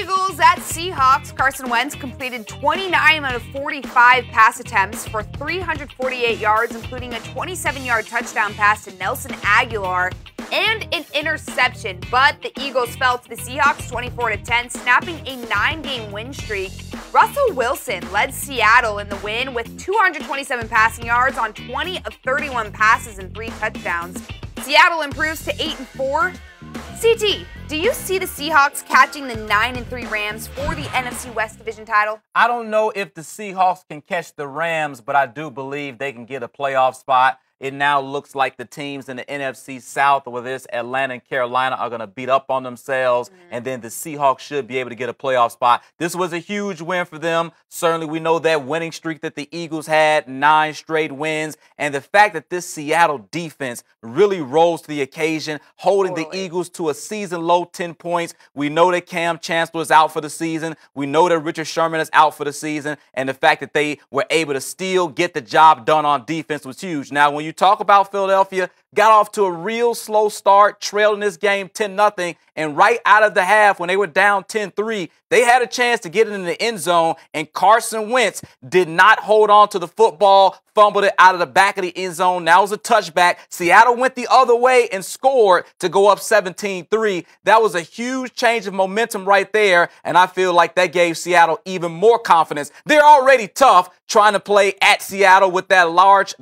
Eagles at Seahawks. Carson Wentz completed 29 out of 45 pass attempts for 348 yards, including a 27-yard touchdown pass to Nelson Aguilar and an interception. But the Eagles fell to the Seahawks 24-10, snapping a 9-game win streak. Russell Wilson led Seattle in the win with 227 passing yards on 20 of 31 passes and 3 touchdowns. Seattle improves to 8-4. CT, do you see the Seahawks catching the 9-3 Rams for the NFC West Division title? I don't know if the Seahawks can catch the Rams, but I do believe they can get a playoff spot. It now looks like the teams in the NFC South, whether it's Atlanta and Carolina, are going to beat up on themselves, and then the Seahawks should be able to get a playoff spot. This was a huge win for them. Certainly, we know that winning streak that the Eagles had, 9 straight wins, and the fact that this Seattle defense really rose to the occasion, holding the Eagles to a season-low 10 points. We know that Cam Chancellor is out for the season. We know that Richard Sherman is out for the season, and the fact that they were able to still get the job done on defense was huge. Now, when you talk about Philadelphia, got off to a real slow start, trailing this game 10-0, and right out of the half when they were down 10-3, they had a chance to get it in the end zone, and Carson Wentz did not hold on to the football, fumbled it out of the back of the end zone. That was a touchback. Seattle went the other way and scored to go up 17-3. That was a huge change of momentum right there, and I feel like that gave Seattle even more confidence. They're already tough trying to play at Seattle with that loud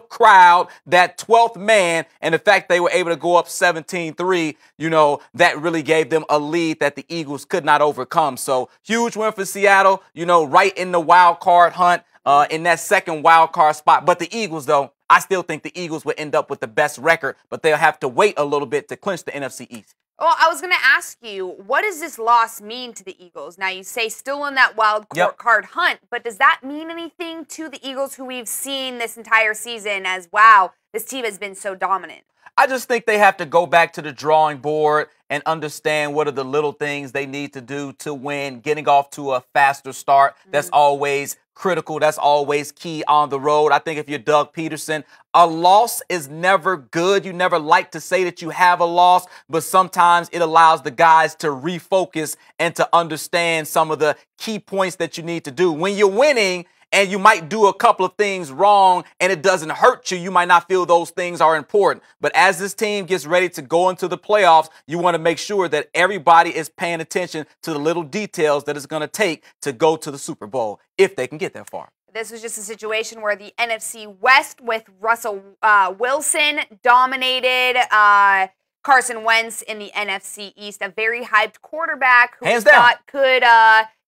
crowd, that 12th man, and the fact they were able to go up 17-3, you know, that really gave them a lead that the Eagles could not overcome. So huge win for Seattle, you know, right in the wild card hunt, in that second wild card spot. But the Eagles, though, I still think the Eagles would end up with the best record, but they'll have to wait a little bit to clinch the NFC East. Well, I was going to ask you, what does this loss mean to the Eagles? Now, you say still in that wild card hunt, but does that mean anything to the Eagles who we've seen this entire season as, wow, this team has been so dominant? I just think they have to go back to the drawing board and understand what are the little things they need to do to win. Getting off to a faster start, that's always critical. That's always key on the road. I think if you're Doug Peterson, a loss is never good. You never like to say that you have a loss, but sometimes it allows the guys to refocus and to understand some of the key points that you need to do. When you're winning, and you might do a couple of things wrong and it doesn't hurt you, you might not feel those things are important. But as this team gets ready to go into the playoffs, you want to make sure that everybody is paying attention to the little details that it's going to take to go to the Super Bowl if they can get that far. This was just a situation where the NFC West with Russell Wilson dominated Carson Wentz in the NFC East, a very hyped quarterback who we thought could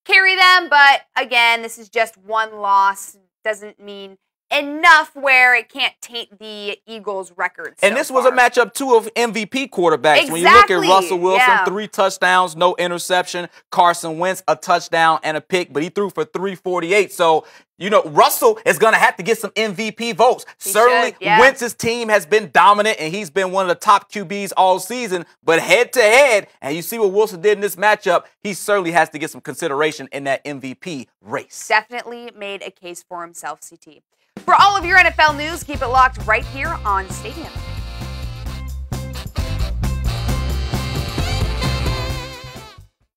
carry them, but again, this is just one loss. Doesn't mean enough where it can't taint the Eagles' record. And this was a matchup, too, of MVP quarterbacks. Exactly. When you look at Russell Wilson, 3 touchdowns, no interception. Carson Wentz, a touchdown and a pick, but he threw for 348. So, you know, Russell is going to have to get some MVP votes. Certainly, Wentz's team has been dominant, and he's been one of the top QBs all season. But head-to-head, and you see what Wilson did in this matchup, he certainly has to get some consideration in that MVP race. Definitely made a case for himself, CT. For all of your NFL news, keep it locked right here on Stadium.